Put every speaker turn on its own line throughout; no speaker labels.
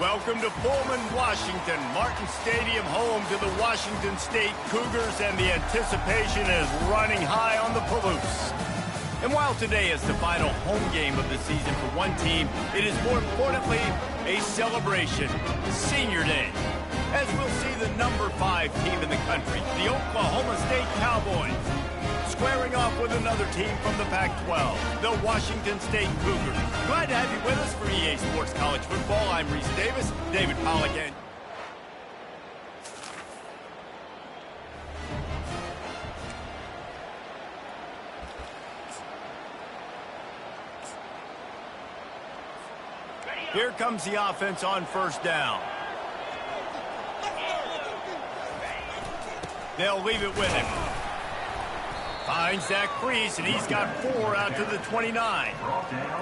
Welcome to Pullman, Washington. Martin Stadium, home to the Washington State Cougars, and the anticipation is running high on the Palouse. And while today is the final home game of the season for one team, it is more importantly a celebration, Senior Day, as we'll see the number 5 team in the country, the Oklahoma State Cowboys, squaring off with another team from the Pac-12, the Washington State Cougars. Glad to have you with us for EA Sports College Football. I'm Reese Davis, David Pollack, and here comes the offense on first down. They'll leave it with him. Finds that crease, and he's got 4 out to the 29.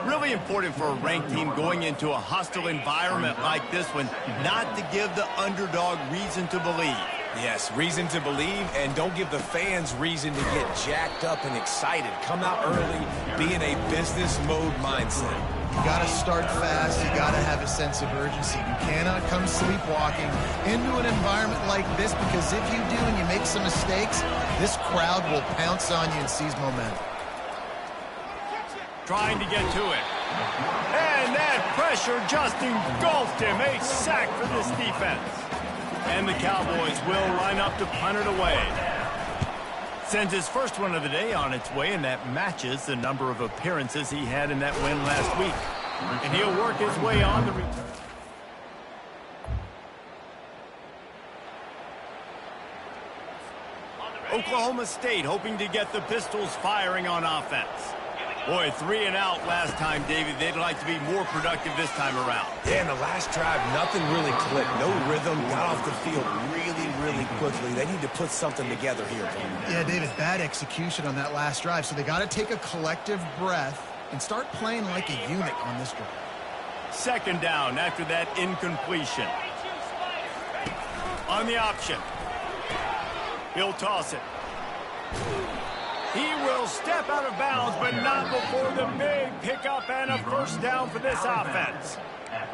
Really important for a ranked team going into a hostile environment like this one, not to give the underdog reason to believe.
Yes, reason to believe, and don't give the fans reason to get jacked up and excited. Come out early, be in a business mode mindset.
You got to start fast. You got to have a sense of urgency. You cannot come sleepwalking into an environment like this, because if you do and you make some mistakes, this crowd will pounce on you and seize momentum.
Trying to get to it. And that pressure just engulfed him. A sack for this defense. And the Cowboys will line up to punt it away. Sends his first one of the day on its way, and that matches the number of appearances he had in that win last week. And he'll work his way on the return. Oklahoma State hoping to get the Pistols firing on offense. Boy, 3 and out last time, David. They'd like to be more productive this time around.
Yeah, in the last drive, nothing really clicked. No rhythm, got off the field really quickly. They need to put something together here.
Yeah, David, bad execution on that last drive. So they got to take a collective breath and start playing like a unit on this drive.
Second down after that incompletion. On the option. He'll toss it. He will step out of bounds, but not before the big pickup and a first down for this offense.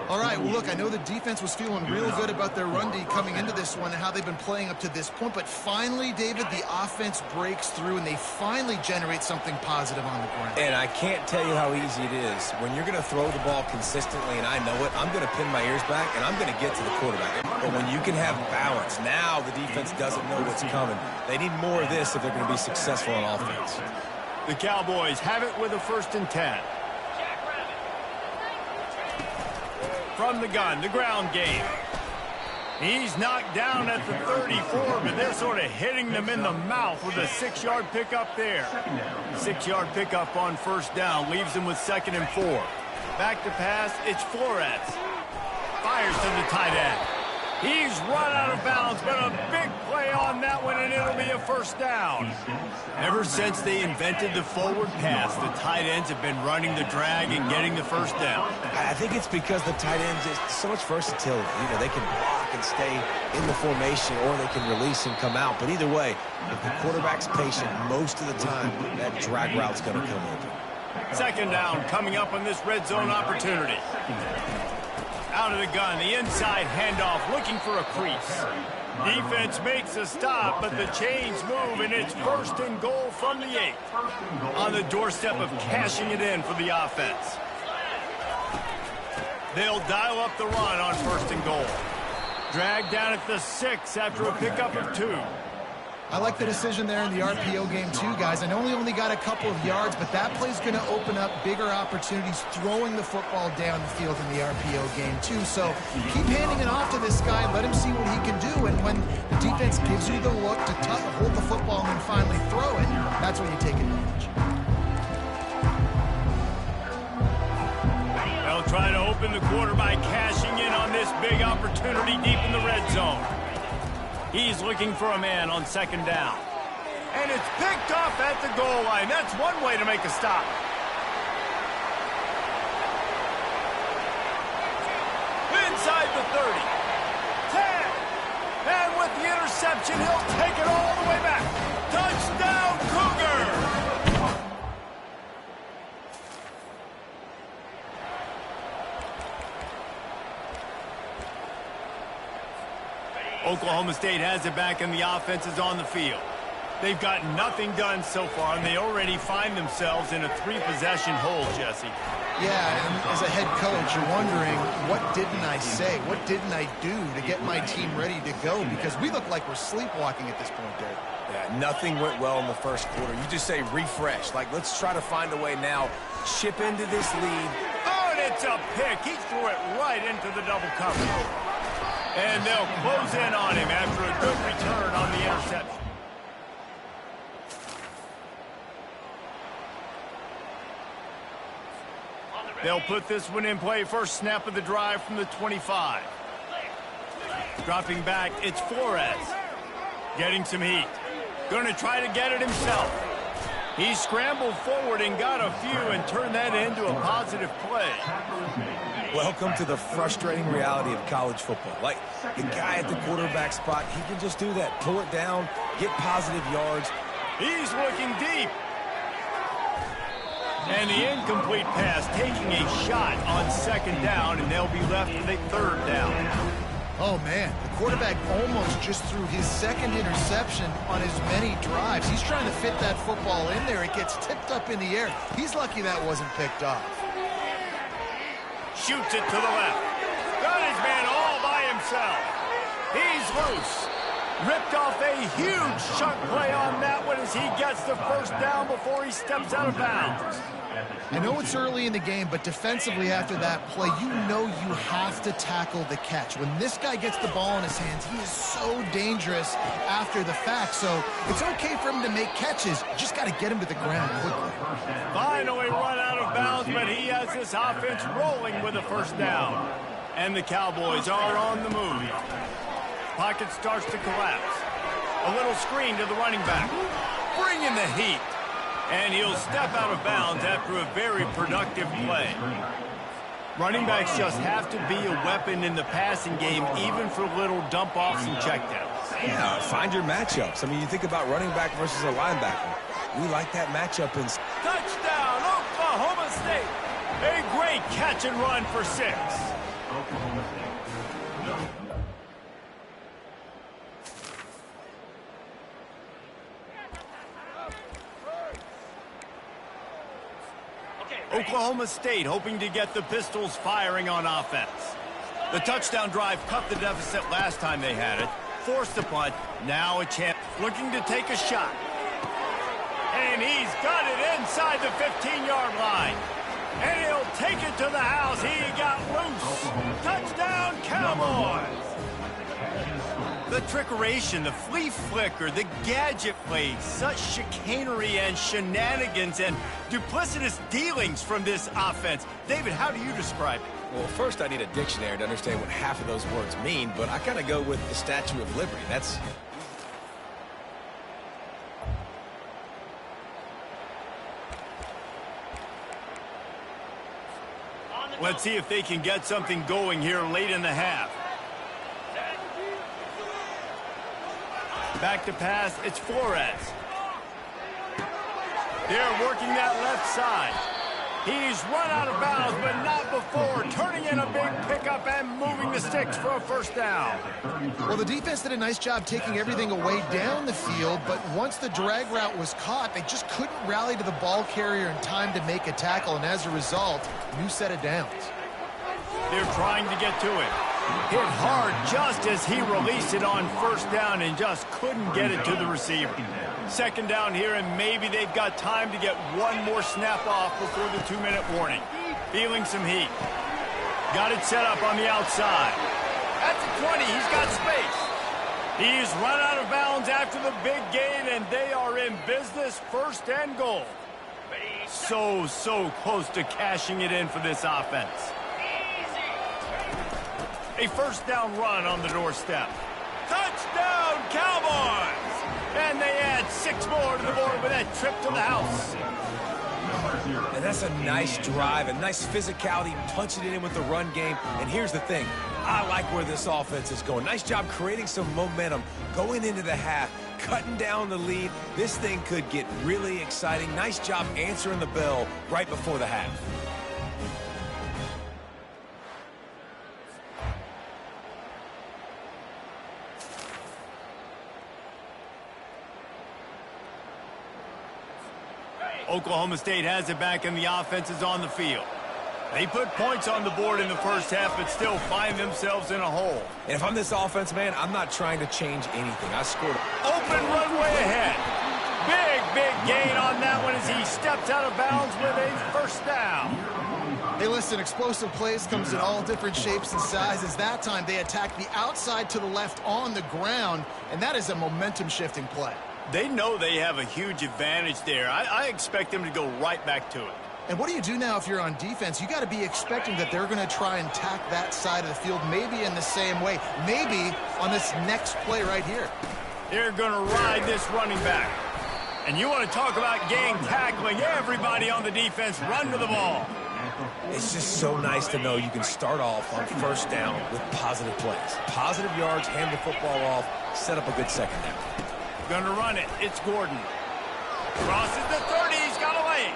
All right, well, look, I know the defense was feeling real good about their run D coming into this one and how they've been playing up to this point, but finally, David, the offense breaks through and they finally generate something positive on the ground.
And I can't tell you how easy it is. When you're going to throw the ball consistently, and I know it, I'm going to pin my ears back, and I'm going to get to the quarterback. But when you can have balance, now the defense doesn't know what's coming. They need more of this if they're going to be successful on offense.
The Cowboys have it with a 1st and 10. From the gun, the ground game. He's knocked down at the 34, but they're sort of hitting them in the mouth with a 6-yard pickup there. 6-yard pickup on first down leaves them with 2nd and 4. Back to pass, it's Flores. Fires to the tight end. He's run out of bounds, but a big play on that one, and it'll be a first down. Ever since they invented the forward pass, the tight ends have been running the drag and getting the first down.
I think it's because the tight ends is so much versatility. You know, they can block and stay in the formation, or they can release and come out. But either way, if the quarterback's patient, most of the time, that drag route's going to come in.
Second down coming up on this red zone opportunity. Out of the gun, the inside handoff, looking for a crease. Defense makes a stop, but the chains move, and it's 1st and goal from the 8. On the doorstep of cashing it in for the offense. They'll dial up the run on 1st and goal. Dragged down at the 6 after a pickup of 2.
I like the decision there in the RPO game too, guys. I know he only got a couple of yards, but that play's going to open up bigger opportunities throwing the football down the field in the RPO game too. So keep handing it off to this guy. Let him see what he can do. And when the defense gives you the look to hold the football and then finally throw it, that's when you take advantage.
They'll try to open the quarter by cashing in on this big opportunity deep in the red zone. He's looking for a man on 2nd down. And it's picked off at the goal line. That's one way to make a stop. Inside the 30. 10. And with the interception, he'll take it all the way back. Touchdown, Cougar! Oklahoma State has it back and the offense is on the field. They've got nothing done so far, and they already find themselves in a 3-possession hole, Jesse.
Yeah, and as a head coach, you're wondering, what didn't I say? What didn't I do to get my team ready to go? Because we look like we're sleepwalking at this point, Derek.
Yeah, nothing went well in the first quarter. You just say refresh. Like, let's try to find a way now. Chip into this lead.
Oh, and it's a pick. He threw it right into the double cover. And they'll close in on him after a good return on the interception. They'll put this one in play. First snap of the drive from the 25. Dropping back, it's Flores. Getting some heat. Going to try to get it himself. He scrambled forward and got a few and turned that into a positive play.
Welcome to the frustrating reality of college football. Like, the guy at the quarterback spot, he can just do that. Pull it down, get positive yards.
He's looking deep. And the incomplete pass taking a shot on second down, and they'll be left with a third down.
Oh, man, the quarterback almost just threw his second interception on as many drives. He's trying to fit that football in there. It gets tipped up in the air. He's lucky that wasn't picked off.
Shoots it to the left. Got his man all by himself. He's loose. Ripped off a huge chunk play on that one as he gets the first down before he steps out of bounds.
I know it's early in the game, but defensively after that play, you know you have to tackle the catch. When this guy gets the ball in his hands, he is so dangerous after the fact. So it's okay for him to make catches. You just got to get him to the ground quickly.
Finally run out of bounds, but he has this offense rolling with a first down. And the Cowboys are on the move. Pocket starts to collapse. A little screen to the running back. Bringing the heat. And he'll step out of bounds after a very productive play. Running backs just have to be a weapon in the passing game, even for little dump-offs and checkdowns.
Yeah, find your matchups. I mean, you think about running back versus a linebacker. We like that matchup in...
Touchdown, Oklahoma State. A great catch and run for 6. Oklahoma State hoping to get the Pistols firing on offense. The touchdown drive cut the deficit last time they had it. Forced the punt. Now a chance. Looking to take a shot. And he's got it inside the 15-yard line. And he'll take it to the house. He got loose. Touchdown, Cowboys. The trickeration, the flea flicker, the gadget plays, such chicanery and shenanigans and duplicitous dealings from this offense. David, how do you describe it?
Well, first I need a dictionary to understand what half of those words mean, but I kind of go with the Statue of Liberty. That's...
Let's see if they can get something going here late in the half. Back to pass, it's Flores. They're working that left side. He's run out of bounds, but not before turning in a big pickup and moving the sticks for a first down.
Well, the defense did a nice job taking everything away down the field, but once the drag route was caught, they just couldn't rally to the ball carrier in time to make a tackle, and as a result, new set of downs.
They're trying to get to it. Hit hard just as he released it on first down and just couldn't get it to the receiver. Second down here, and maybe they've got time to get one more snap off before the 2-minute warning. Feeling some heat. Got it set up on the outside. At the 20, he's got space. He's run out of bounds after the big gain, and they are in business, first and goal. So close to cashing it in for this offense. A first down run on the doorstep. Touchdown, Cowboys! And they add 6 more to the board with that trip to the house.
And that's a nice drive, a nice physicality, punching it in with the run game. And here's the thing. I like where this offense is going. Nice job creating some momentum, going into the half, cutting down the lead. This thing could get really exciting. Nice job answering the bell right before the half.
Oklahoma State has it back and the offense is on the field. They put points on the board in the first half, but still find themselves in a hole.
And if I'm this offense, man, I'm not trying to change anything. I scored.
Open runway ahead. Big gain on that one as he steps out of bounds with a first down.
Hey, listen, explosive plays comes in all different shapes and sizes. That time they attack the outside to the left on the ground, and that is a momentum-shifting play.
They know they have a huge advantage there. I expect them to go right back to it.
And what do you do now if you're on defense? You got to be expecting that they're going to try and tack that side of the field, maybe in the same way, maybe on this next play right here.
They're going to ride this running back. And you want to talk about gang tackling. Everybody on the defense run to the ball.
It's just so nice to know you can start off on first down with positive plays. Positive yards, hand the football off, set up a good second down.
Gonna run it. It's Gordon. Crosses the 30. He's got away.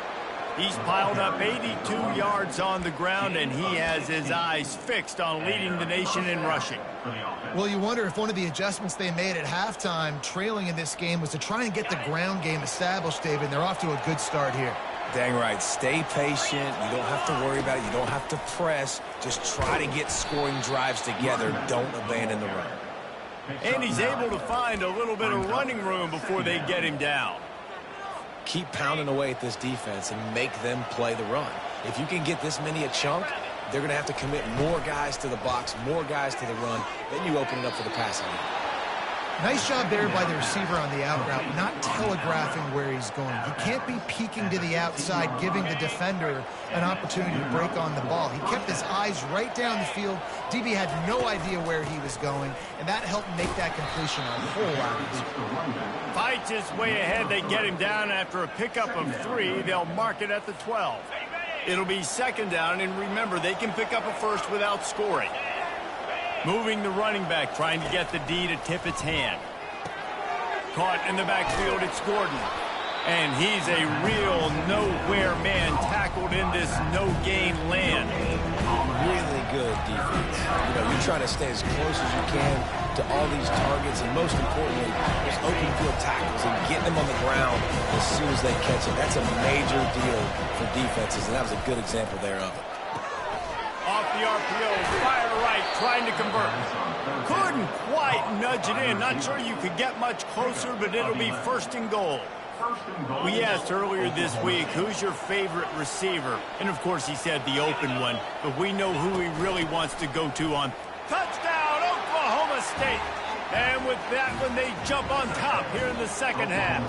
He's piled up 82 yards on the ground, and he has his eyes fixed on leading the nation in rushing.
Well, you wonder if one of the adjustments they made at halftime, trailing in this game, was to try and get the ground game established, David. They're off to a good start here.
Dang right. Stay patient. You don't have to worry about it. You don't have to press. Just try to get scoring drives together. Don't abandon the run.
And he's able to find a little bit of running room before they get him down.
Keep pounding away at this defense and make them play the run. If you can get this many a chunk, they're going to have to commit more guys to the box, more guys to the run. Then you open it up for the passing game.
Nice job there by the receiver on the out route, not telegraphing where he's going. He can't be peeking to the outside, giving the defender an opportunity to break on the ball. He kept his eyes right down the field. DB had no idea where he was going, and that helped make that completion a whole lot easier.
Fights his way ahead. They get him down after a pickup of 3. They'll mark it at the 12. It'll be second down, and remember, they can pick up a first without scoring. Moving the running back, trying to get the D to tip its hand. Caught in the backfield, it's Gordon. And he's a real nowhere man, tackled in this no-gain land.
Really good defense. You know, you're trying to stay as close as you can to all these targets, and most importantly, those open field tackles and getting them on the ground as soon as they catch it. That's a major deal for defenses, and that was a good example there of it.
Off the RPO, fire right, trying to convert. Couldn't quite nudge it in. Not sure you could get much closer, but it'll be first and goal. We asked earlier this week, who's your favorite receiver? And, of course, he said the open one. But we know who he really wants to go to on touchdown, Oklahoma State. And with that one, they jump on top here in the second half.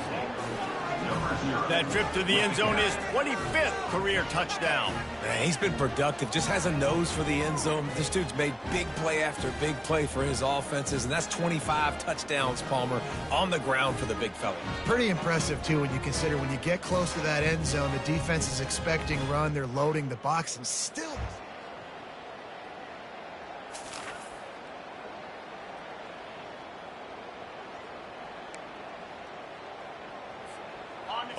That trip to the end zone is 25th career touchdown.
Man, he's been productive, just has a nose for the end zone. This dude's made big play after big play for his offenses, and that's 25 touchdowns, Palmer, on the ground for the big fella.
Pretty impressive, too, when you consider when you get close to that end zone, the defense is expecting run, they're loading the box, and still...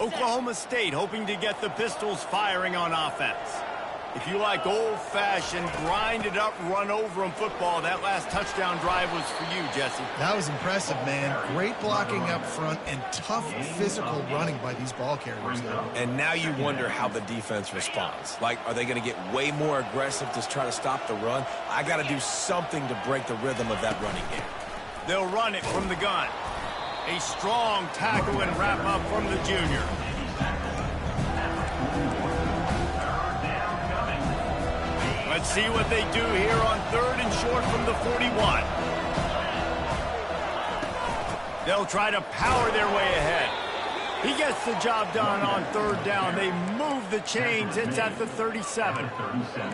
Oklahoma State hoping to get the Pistols firing on offense. If you like old-fashioned, grind-it-up, run-over-'em football, that last touchdown drive was for you, Jesse.
That was impressive, man. Great blocking up front and tough physical running by these ball carriers.
And now you wonder how the defense responds. Like, are they going to get way more aggressive to try to stop the run? I got to do something to break the rhythm of that running game.
They'll run it from the gun. A strong tackle and wrap-up from the junior. Let's see what they do here on 3rd and short from the 41. They'll try to power their way ahead. He gets the job done on 3rd down. They move the chains. It's at the 37.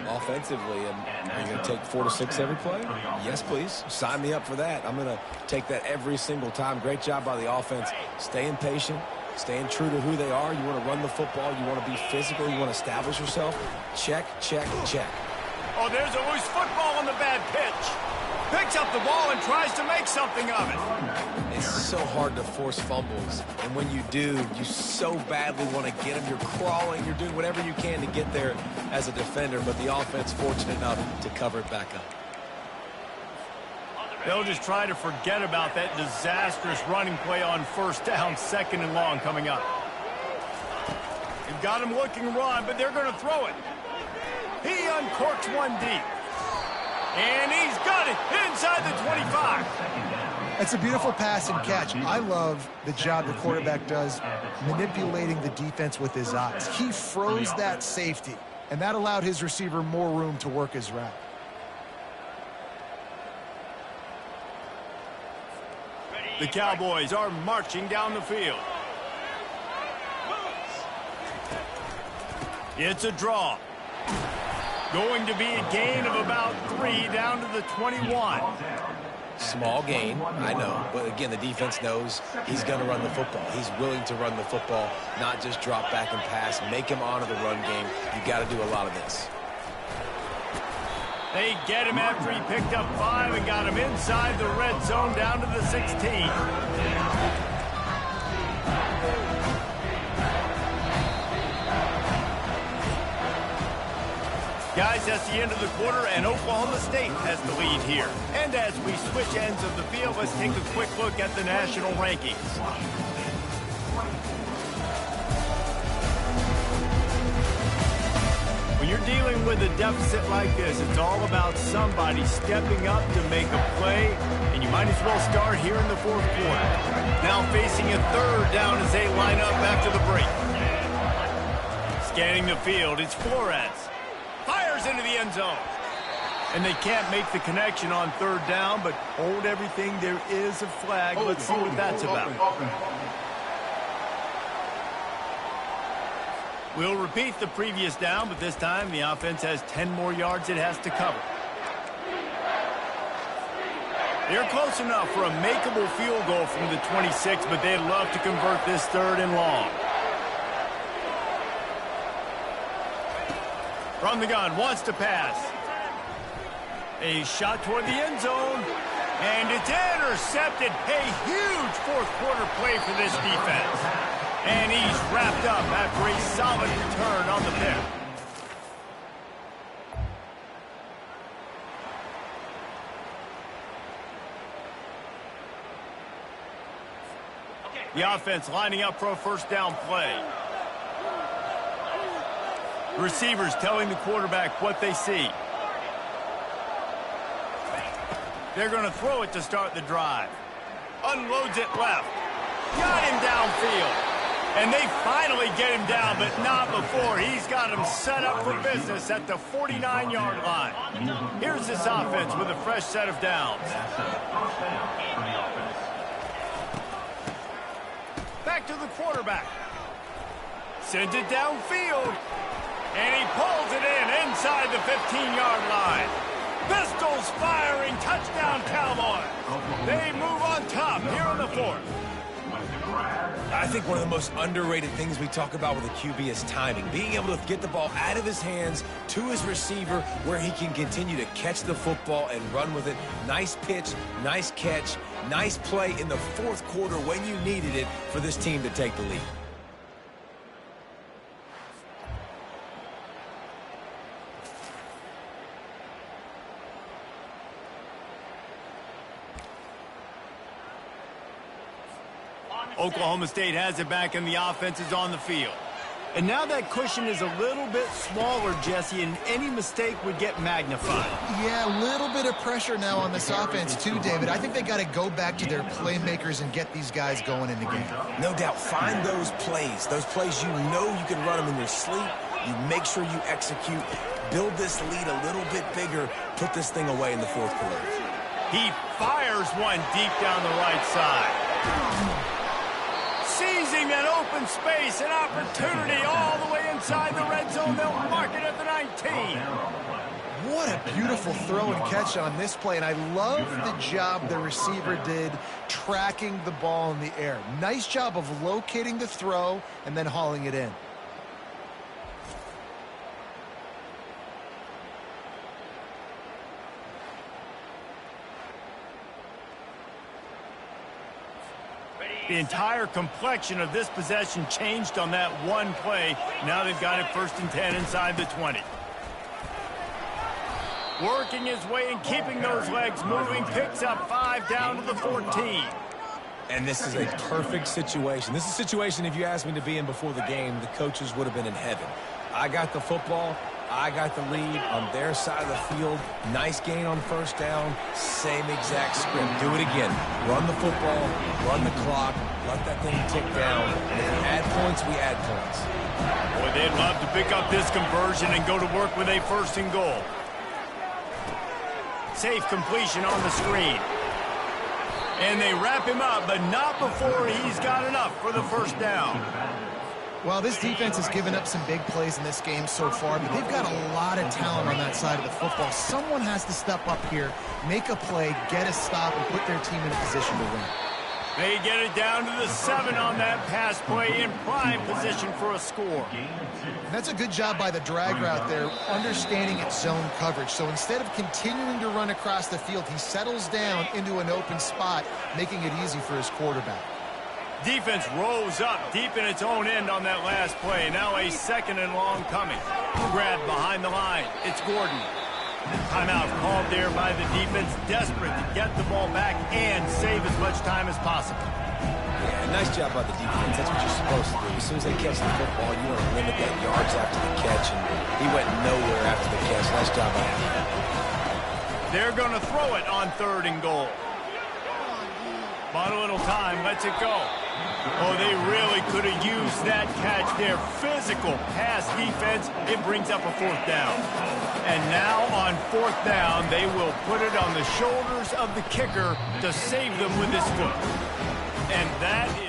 Offensively, are you going to take 4 to 6 every play? Yes, please. Sign me up for that. I'm going to take that every single time. Great job by the offense. Staying patient, staying true to who they are. You want to run the football. You want to be physical. You want to establish yourself. Check, check, check.
Oh, there's a loose football on the bad pitch. Picks up the ball and tries to make something of it.
It's so hard to force fumbles, and when you do, you so badly want to get them. You're crawling, you're doing whatever you can to get there as a defender, but the offense fortunate enough to cover it back up.
They'll just try to forget about that disastrous running play on 1st down, 2nd and long coming up. They've got him looking run, but they're going to throw it. He uncorks one deep. And he's got it inside the 25.
It's a beautiful pass and catch. I love the job the quarterback does manipulating the defense with his eyes. He froze that safety, and that allowed his receiver more room to work his route.
The Cowboys are marching down the field. It's a draw. Going to be a gain of about 3 down to the 21.
Small gain, I know. But again, the defense knows he's going to run the football. He's willing to run the football, not just drop back and pass. Make him honor the run game. You got to do a lot of this.
They get him after he picked up 5 and got him inside the red zone down to the 16. Guys, that's the end of the quarter, and Oklahoma State has the lead here. And as we switch ends of the field, let's take a quick look at the national rankings. When you're dealing with a deficit like this, it's all about somebody stepping up to make a play, and you might as well start here in the fourth quarter. Now facing a third down as they line up after the break. Scanning the field, it's Flores. Fires into the end zone. And they can't make the connection on third down, but hold everything. There is a flag. Let's see what that's about. We'll repeat the previous down, but this time the offense has 10 more yards it has to cover. They're close enough for a makeable field goal from the 26, but they'd love to convert this third and long. From the gun, wants to pass. A shot toward the end zone, and it's intercepted. A huge fourth quarter play for this defense. And he's wrapped up after a solid return on the pick. The offense lining up for a first down play. Receivers telling the quarterback what they see. They're going to throw it to start the drive. Unloads it left. Got him downfield. And they finally get him down, but not before. He's got him set up for business at the 49-yard line. Here's this offense with a fresh set of downs. Back to the quarterback. Sends it downfield. And he pulls it in inside the 15-yard line. Pistols firing, touchdown Cowboys. They move on top here in the fourth.
I think one of the most underrated things we talk about with a QB is timing. Being able to get the ball out of his hands to his receiver where he can continue to catch the football and run with it. Nice pitch, nice catch, nice play in the fourth quarter when you needed it for this team to take the lead.
Oklahoma State has it back, and the offense is on the field. And now that cushion is a little bit smaller, Jesse, and any mistake would get magnified.
Yeah, a little bit of pressure now on this offense too, David. I think they got to go back to their playmakers and get these guys going in the game.
No doubt. Find those plays you know you can run them in your sleep. You make sure you execute. Build this lead a little bit bigger. Put this thing away in the fourth quarter.
He fires one deep down the right side. Seizing that open space, an opportunity all the way inside the red zone. They'll mark it at the 19.
What a beautiful throw and catch on this play, and I love the job the receiver did tracking the ball in the air. Nice job of locating the throw and then hauling it in.
The entire complexion of this possession changed on that one play. Now they've got it 1st and 10 inside the 20. Working his way and keeping those legs moving. Picks up 5 down to the 14.
And this is a perfect situation. This is a situation, if you asked me to be in before the game, the coaches would have been in heaven. I got the football. I got the lead on their side of the field. Nice gain on first down. Same exact script. Do it again. Run the football. Run the clock. Let that thing tick down. And if we add points, we add points.
Boy, they'd love to pick up this conversion and go to work with a 1st and goal. Safe completion on the screen. And they wrap him up, but not before he's got enough for the 1st down.
Well, this defense has given up some big plays in this game so far, but they've got a lot of talent on that side of the football. Someone has to step up here, make a play, get a stop, and put their team in a position to win.
They get it down to the 7 on that pass play in prime position for a score.
And that's a good job by the drag route there, understanding its zone coverage. So instead of continuing to run across the field, he settles down into an open spot, making it easy for his quarterback.
Defense rose up deep in its own end on that last play. Now a 2nd and long coming. Grab behind the line. It's Gordon. Timeout called there by the defense, desperate to get the ball back and save as much time as possible.
Yeah, nice job by the defense. That's what you're supposed to do. As soon as they catch the football, you want to limit that yards after the catch, and he went nowhere after the catch. Nice job by him.
They're going to throw it on 3rd and goal. Bought a little time, lets it go. Oh, they really could have used that catch there. Physical pass defense. It brings up a 4th down. And now on 4th down, they will put it on the shoulders of the kicker to save them with his foot. And that is...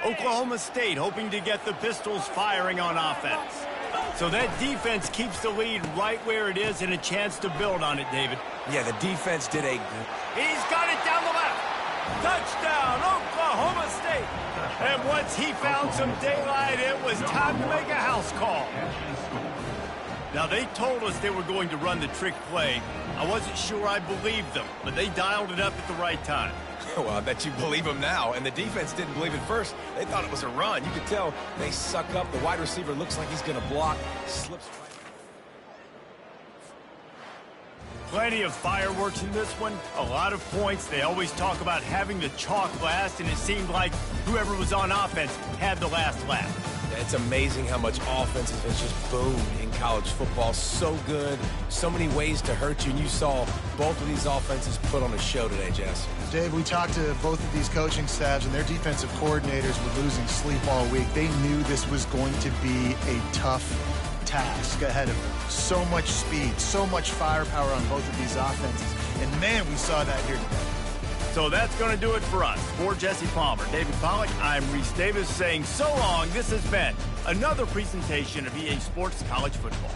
Oklahoma State hoping to get the Pistols firing on offense. So that defense keeps the lead right where it is and a chance to build on it, David.
Yeah, the defense did a...
He's got it down the left. Touchdown, Oklahoma State. And once he found some daylight, it was time to make a house call. Now, they told us they were going to run the trick play. I wasn't sure I believed them, but they dialed it up at the right time.
Well, I bet you believe them now. And the defense didn't believe it first. They thought it was a run. You could tell they suck up. The wide receiver looks like he's going to block. Slips right.
Plenty of fireworks in this one. A lot of points. They always talk about having the chalk last, and it seemed like whoever was on offense had the last laugh.
It's amazing how much offense has just boomed in college football. So good. So many ways to hurt you. And you saw both of these offenses put on a show today, Jess.
Dave, we talked to both of these coaching staffs, and their defensive coordinators were losing sleep all week. They knew this was going to be a tough task ahead of them. So much speed, so much firepower on both of these offenses. And, man, we saw that here today.
So that's going to do it for us. For Jesse Palmer, David Pollack, I'm Reese Davis saying so long. This has been another presentation of EA Sports College Football.